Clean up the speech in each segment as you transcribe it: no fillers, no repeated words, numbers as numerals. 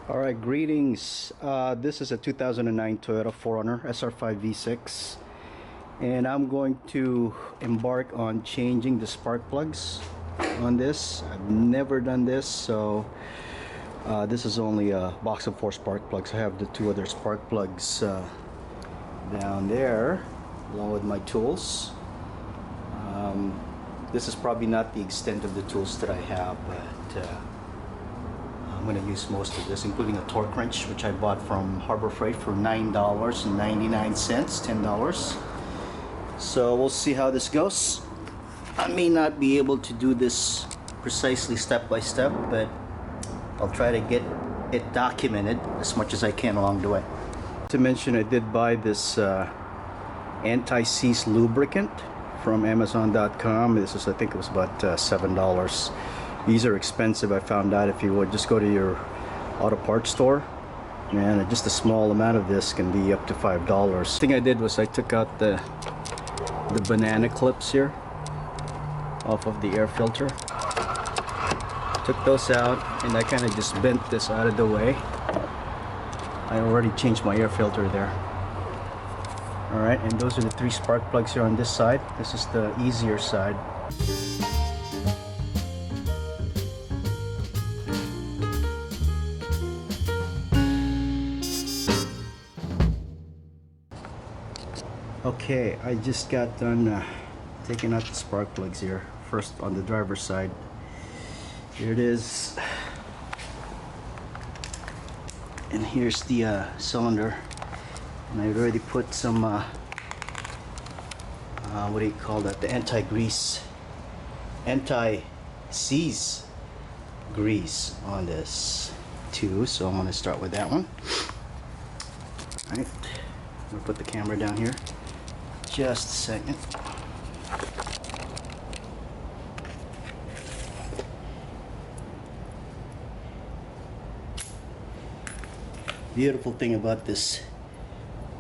All right, greetings. This is a 2009 Toyota 4Runner SR5 V6, and I'm going to embark on changing the spark plugs on this. I've never done this, so this is only a box of 4 spark plugs. I have the 2 other spark plugs down there, along with my tools. This is probably not the extent of the tools that I have, but I'm going to use most of this, including a torque wrench, which I bought from Harbor Freight for $9.99, $10. So we'll see how this goes. I may not be able to do this precisely step by step, but I'll try to get it documented as much as I can along the way. To mention, I did buy this anti-seize lubricant from Amazon.com. This is, I think it was about $7. These are expensive, I found out. If you would just go to your auto parts store, and just a small amount of this can be up to $5. The thing I did was I took out the banana clips here off of the air filter. Took those out, and I kind of just bent this out of the way. I already changed my air filter there. Alright, and those are the 3 spark plugs here on this side. This is the easier side. Okay, I just got done taking out the spark plugs here. First on the driver's side. Here it is. And here's the cylinder. And I already put some, what do you call that? The anti-seize grease on this too. So I'm going to start with that one. Alright, I'm going to put the camera down here. Just a second. Beautiful thing about this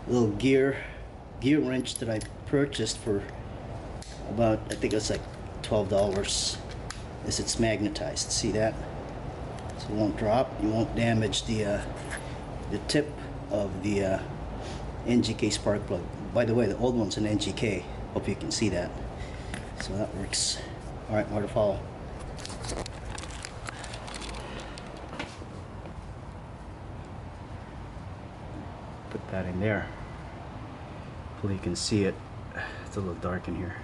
little gear wrench that I purchased for about, I think it's like $12, is it's magnetized. See that? So it won't drop. You won't damage the tip of the NGK spark plug. By the way, the old one's an NGK. Hope you can see that. So that works. Alright, more to follow. Put that in there. Hopefully you can see it. It's a little dark in here.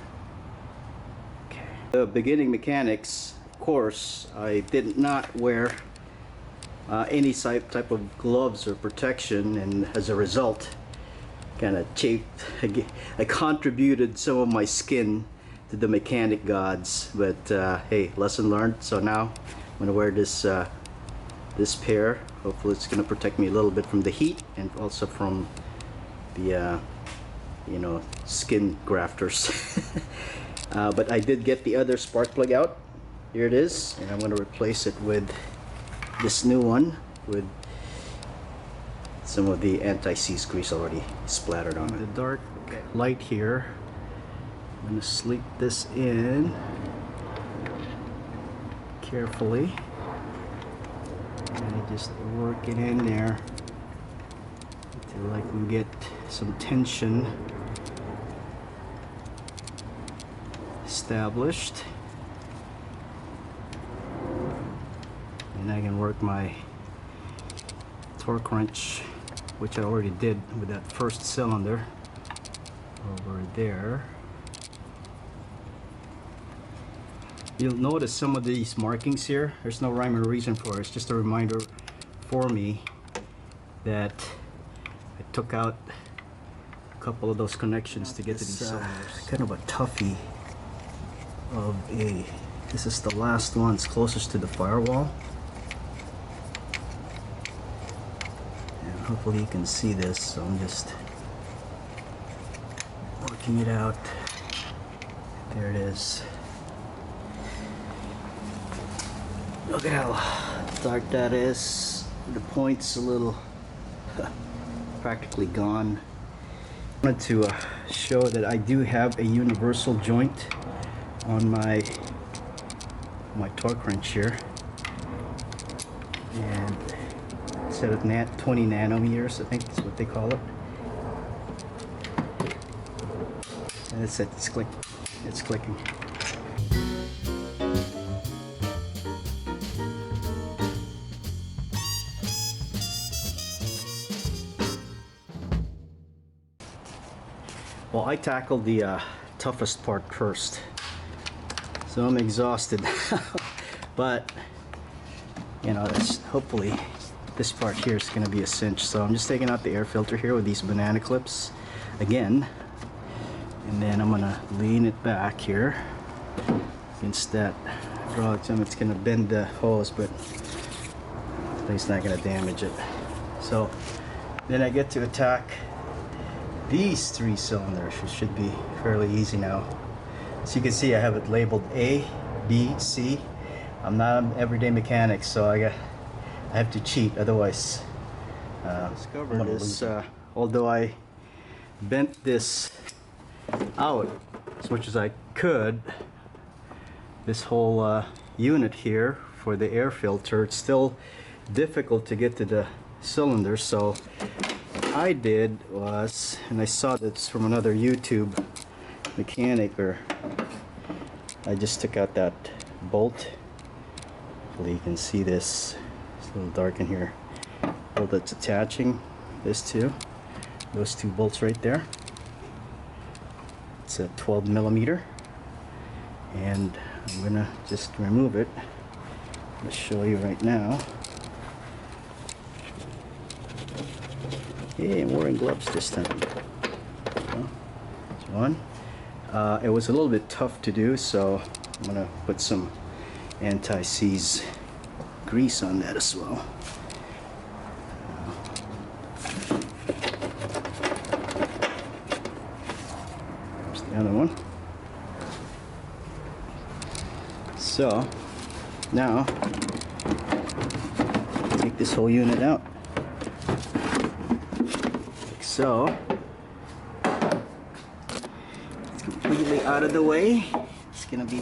Okay. The beginning mechanics course, I did not wear any type of gloves or protection, and as a result, kind of chafed. I contributed some of my skin to the mechanic gods, but hey, lesson learned. So now I'm gonna wear this this pair. Hopefully it's gonna protect me a little bit from the heat and also from the you know, skin grafters. But I did get the other spark plug out. Here it is, and I'm gonna replace it with this new one with some of the anti-seize grease already splattered on it. The dark light here, I'm going to slip this in carefully and just work it in there until I can get some tension established, and I can work my torque wrench, which I already did with that first cylinder, over there. You'll notice some of these markings here. There's no rhyme or reason for it. It's just a reminder for me that I took out a couple of those connections to get to these cylinders. Kind of a toughie of a, this is the last one. It's closest to the firewall. Hopefully you can see this, so I'm just working it out. There it is. Look at how dark that is. The point's a little practically gone. I wanted to show that I do have a universal joint on my torque wrench here. And instead of 20 nanometers, I think is what they call it. And it's clicking. Well, I tackled the toughest part first, so I'm exhausted. But you know, hopefully this part here is going to be a cinch. So I'm just taking out the air filter here with these banana clips again, and then I'm going to lean it back here against that hydraulic jump. It's going to bend the hose, but at least not going to damage it. So then I get to attack these 3 cylinders, which should be fairly easy now. So you can see I have it labeled A, B, C. I'm not an everyday mechanic, so I have to cheat, otherwise discovered this, although I bent this out as much as I could, this whole unit here for the air filter, it's still difficult to get to the cylinder. So what I did was, and I saw this from another YouTube mechanic, or I just took out that bolt. Hopefully you can see this. It's a little dark in here. Bolt that's attaching this to those 2 bolts right there. It's a 12 millimeter, and I'm gonna just remove it. I'll show you right now. Hey, I'm wearing gloves this time. So, that's one. It was a little bit tough to do, so I'm gonna put some anti-seize grease on that as well. There's the other one. So now take this whole unit out, like so. It's completely out of the way. It's gonna be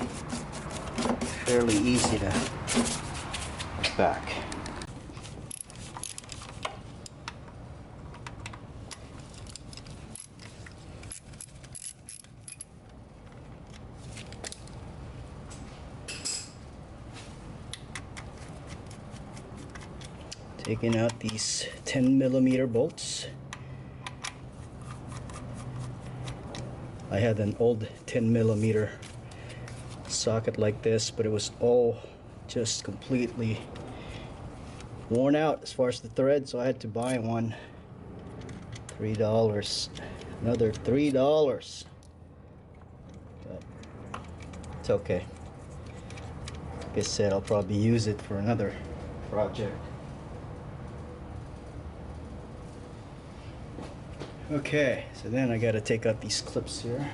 fairly easy to put back. Taking out these 10 millimeter bolts. I had an old 10 millimeter socket like this, but it was all just completely worn out as far as the thread, so I had to buy one. $3. Another $3. But it's okay. Like I said, I'll probably use it for another project. Okay, so then I got to take out these clips here.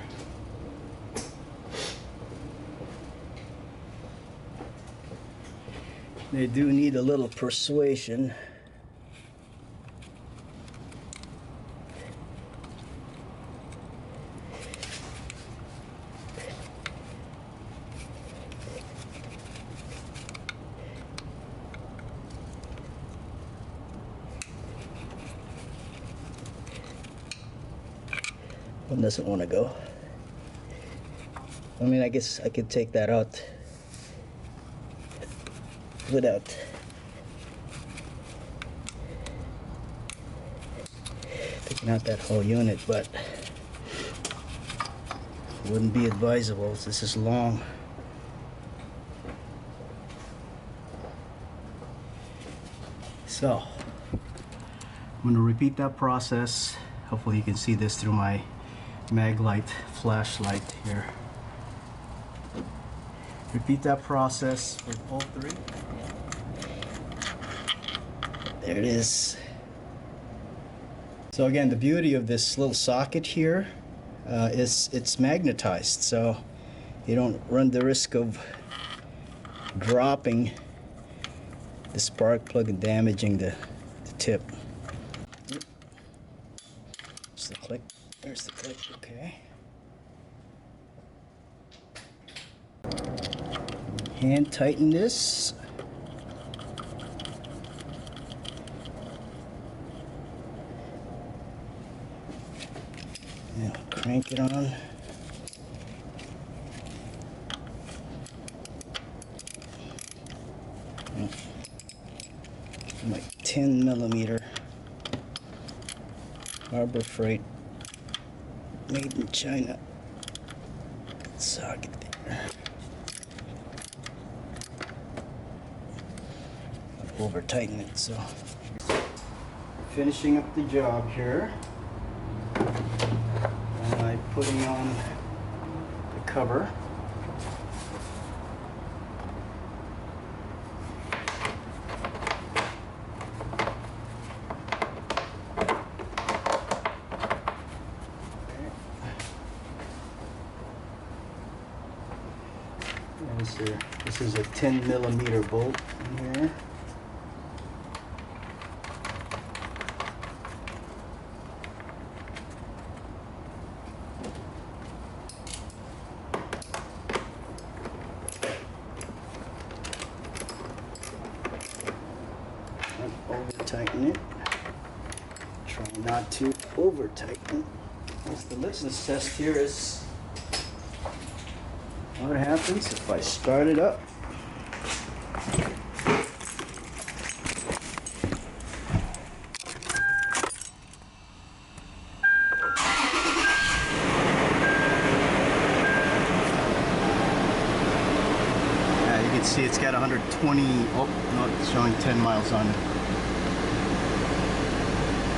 They do need a little persuasion. One doesn't want to go. I mean, I guess I could take that out without taking out that whole unit, but it wouldn't be advisable. This is long. So I'm going to repeat that process. Hopefully you can see this through my mag light flashlight here. Repeat that process for all 3. There it is. So again, the beauty of this little socket here is it's magnetized, so you don't run the risk of dropping the spark plug and damaging the tip. There's the click. There's the click. Okay. Hand tighten this. Crank it on. Like 10mm Harbor Freight, made in China. Socket there. Over tighten it, so finishing up the job here. And I'm putting on the cover. This is a 10mm bolt in here. Over tighten it. Try not to over tighten. The litmus test here is what happens if I start it up. Yeah, you can see it's got 120. Oh no, it's showing 10 miles on it.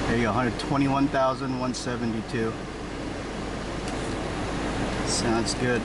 There you go, 121,172. Sounds good.